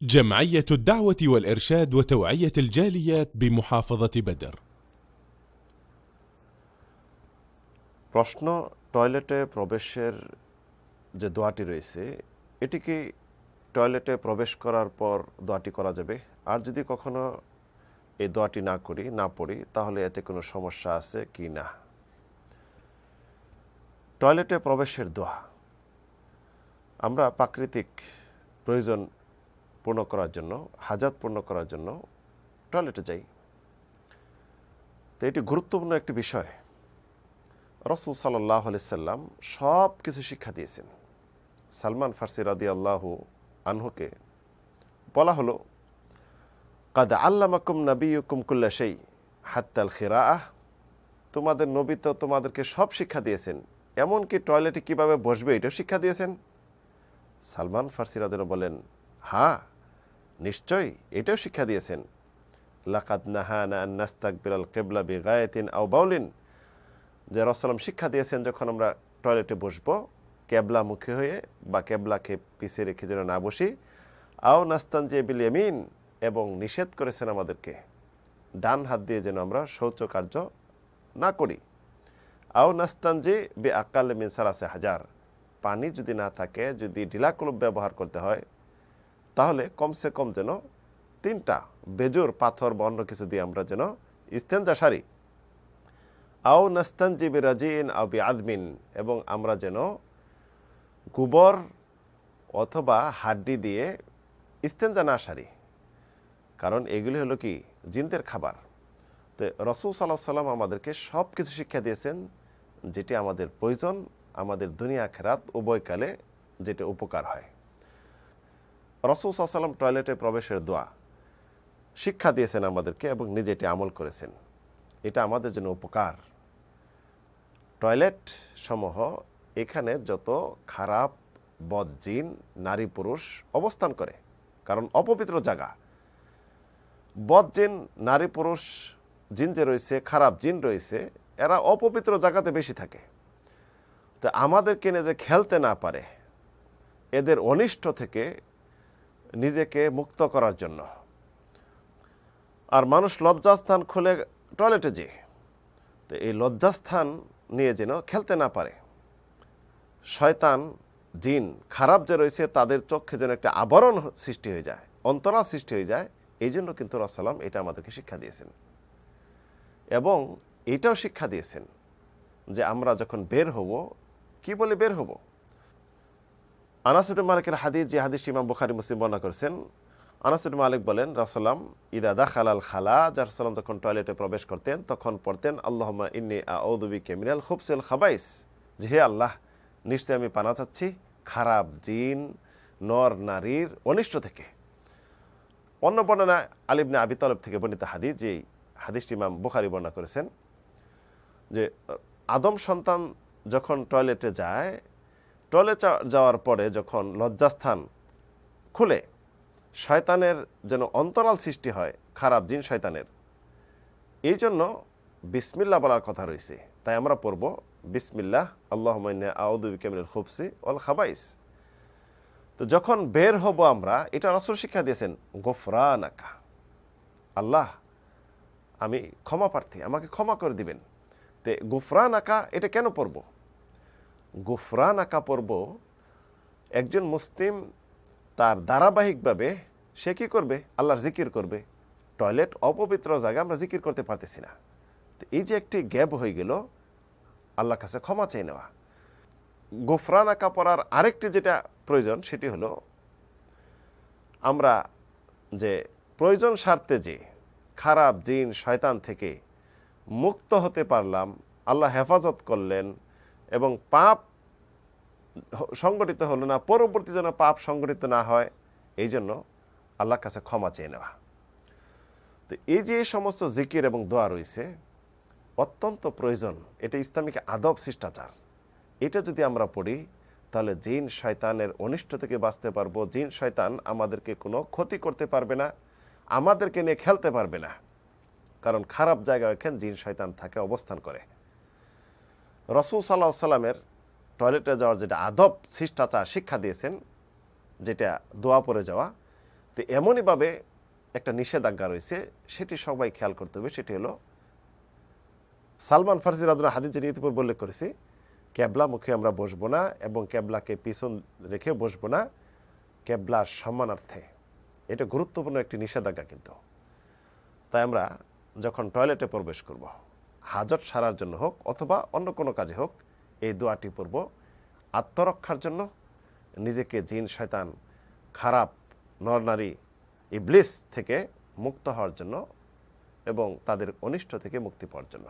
جمعية الدعوة والإرشاد وتوعية الجاليات بمحافظة بدر। প্রশ্ন, টয়লেটে প্রবেশের যে দোয়াটি রয়েছে এটি কি টয়লেটে প্রবেশ করার পর দোয়াটি করা যাবে? আর যদি কখনো এই দোয়াটি না পড়ি তাহলে এতে কোনো সমস্যা আছে কি না? টয়লেটে প্রবেশের দোয়া আমরা প্রাকৃতিক প্রয়োজন পূর্ণ করার জন্য, হাজাত পূর্ণ করার জন্য টয়লেটে যাই। তো এটি গুরুত্বপূর্ণ একটি বিষয়। রাসূল সাল্লাল্লাহু আলাইহি সাল্লাম সব কিছু শিক্ষা দিয়েছেন। সালমান ফারসি রাদিয়াল্লাহু আনহুকে বলা হলো, কাদ আল্লামাকুম নাবিয়ুকুম কুল্লা শাই হাত্তাল খিরাআহ, তোমাদের নবী তো তোমাদেরকে সব শিক্ষা দিয়েছেন, এমনকি টয়লেটে কিভাবে বসবে এটাও শিক্ষা দিয়েছেন। সালমান ফারসি রাদিয়াল্লাহু বলেন, হ্যাঁ নিশ্চয়ই এটাও শিক্ষা দিয়েছেন। লাকাদ নাহানা আন নাস্তাকবিরাল কিবলা বিগায়াতিন আও বাউলিন, যে রাসূল শিক্ষা দিয়েছেন যখন আমরা টয়লেটে বসবো কেবলামুখী হয়ে বা কেবলাকে পিছিয়ে রেখে যেন না বসি। আও নাস্তানজি বিল ইয়ামিন, এবং নিষেধ করেছেন আমাদেরকে ডান হাত দিয়ে যেন আমরা শৌচকার্য না করি। আও নাস্তানজি বি আকাল মিন সালাসে হাজার, পানি যদি না থাকে, যদি ঢিলাকলুপ ব্যবহার করতে হয় তাহলে কমসে কম যেন 3টা বেজোর পাথর বা অন্য কিছু দিয়ে আমরা যেন ইস্তেঞ্জা সারি। আও নাস্তানজি বি রাজিন আও বি আদমিন, এবং আমরা যেন গোবর অথবা হাড্ডি দিয়ে ইস্তেঞ্জা না সারি, কারণ এগুলি হলো কি জিনদের খাবার। তো রাসূল সাল্লাল্লাহু আলাইহি সাল্লাম আমাদেরকে সব কিছু শিক্ষা দিয়েছেন যেটি আমাদের প্রয়োজন, আমাদের দুনিয়া আখিরাত উভয়কালে যেটা উপকার হয়। রাসূল সাল্লাল্লাহু আলাইহি সাল্লাম টয়লেটে প্রবেশের দোয়া শিক্ষা দিয়েছেন আমাদেরকে এবং নিজে এটি আমল করেছেন। এটা আমাদের জন্য উপকার। টয়লেট সমূহ এখানে যত খারাপ বদজিন নারী পুরুষ অবস্থান করে, কারণ অপবিত্র জায়গা। বদজিন নারী পুরুষ জিন যে রয়েছে, খারাপ জিন রয়েছে, এরা অপবিত্র জায়গাতে বেশি থাকে। তো আমাদেরকে নিয়ে যে খেলতে না পারে, এদের অনিষ্ট থেকে নিজেকে মুক্ত করার জন্য। আর মানুষ লজ্জাস্থান খুলে টয়লেটে যে, তো এই লজ্জাস্থান নিয়ে যেন খেলতে না পারে। শয়তান জিন খারাপ যে রয়েছে তাদের চোখে যেন একটা আবরণ সৃষ্টি হয়ে যায়, অন্তরাল সৃষ্টি হয়ে যায়। এই জন্য কিন্তু রাসূল এটা আমাদেরকে শিক্ষা দিয়েছেন। এবং এটাও শিক্ষা দিয়েছেন যে আমরা যখন বের হব কি বলে বের হব। আনাস ইবনে মালিকের হাদিস, যে হাদিস ইমাম বুখারী মুসলিম বর্ণনা করেছেন। আনাস ইবনে মালিক বলেন, রাসূল ইদা দাখালাল খালা, রাসূল যখন টয়লেটে প্রবেশ করতেন তখন পড়তেন, আল্লাহুম্মা ইন্নী আউযু বিকা মিনাল খুবসিল খাবাইস, যে হে আল্লাহ নিশ্চয় আমি পানা চাচ্ছি খারাপ জিন নর নারীর অনিষ্ট থেকে। অন্য বর্ণনা আলী ইবনে আবি তালেব থেকে বর্ণিত হাদিস, যে হাদিসটি ইমাম বুখারী বর্ণনা করেছেন, যে আদম সন্তান যখন টয়লেটে যায়, টয়লেট যাওয়ার পরে যখন লজ্জাস্থান খুলে শয়তানের যেন অন্তরাল সৃষ্টি হয়, খারাপ জিন শয়তানের, এই জন্য বিসমিল্লাহ বলার কথা রয়েছে। তাই আমরা পড়ব বিসমিল্লাহ আল্লাহুম্মা ইন্নী আউযু বিকা মিনাল খুবসি ওয়াল খাবাইস। তো যখন বের হব আমরা, এটা রাসূল শিক্ষা দিয়েছেন, গফরানাকা, আল্লাহ আমি ক্ষমা প্রার্থী, আমাকে ক্ষমা করে দিবেন। তে গফরানাকা এটা কেন পড়ব? গফরানাকা পড়ব, একজন মুসলিম তার ধারাবাহিকভাবে সে কী করবে? আল্লাহর জিকির করবে। টয়লেট অপবিত্র জায়গা, আমরা জিকির করতে পারতেছি না। তো এই যে একটি গ্যাপ হয়ে গেল, আল্লাহর কাছে ক্ষমা চেয়ে নেওয়া। গফরানাকা পড়ার আরেকটি যেটা প্রয়োজন সেটি হলো, আমরা যে প্রয়োজন স্বার্থে যে খারাপ জিন শয়তান থেকে মুক্ত হতে পারলাম, আল্লাহ হেফাজত করলেন এবং পাপ সংগঠিত হলো না, পরবর্তী যেন পাপ সংগঠিত না হয়, এই জন্য আল্লাহর কাছে ক্ষমা চেয়ে নেওয়া। তো এই যে সমস্ত জিকির এবং দোয়া রয়েছে অত্যন্ত প্রয়োজন, এটা ইসলামিক আদব শিষ্টাচার। এটা যদি আমরা পড়ি তাহলে জিন শয়তানের অনিষ্ট থেকে বাঁচতে পারবো। জিন শয়তান আমাদেরকে কোনো ক্ষতি করতে পারবে না, আমাদেরকে নিয়ে খেলতে পারবে না, কারণ খারাপ জায়গায় এখানে জিন শয়তান থাকে, অবস্থান করে। রাসূল সাল্লাল্লাহু আলাইহি সাল্লামের টয়লেটে যাওয়ার যেটা আদব শিষ্টাচার শিক্ষা দিয়েছেন, যেটা দোয়া পড়ে যাওয়া, তো এমনইভাবে একটা নিষেধাজ্ঞা রয়েছে, সেটি সবাই খেয়াল করতে হবে। সেটি হলো সালমান ফারসি রাদিয়াল্লাহু হাদিসে ইতিপূর্বে উল্লেখ করেছি, কেবলা মুখে আমরা বসবো না এবং কেবলাকে পিছন রেখে বসবো না কেবলার সম্মানার্থে। এটা গুরুত্বপূর্ণ একটি নিষেধাজ্ঞা কিন্তু। তাই আমরা যখন টয়লেটে প্রবেশ করব, হাজত সারার জন্য হোক অথবা অন্য কোনো কাজে হোক, এই দোয়াটি পড়ব আত্মরক্ষার জন্য, নিজেকে জিন শয়তান খারাপ নরনারী ইবলিস থেকে মুক্ত হওয়ার জন্য এবং তাদের অনিষ্ট থেকে মুক্তি পাওয়ার জন্য।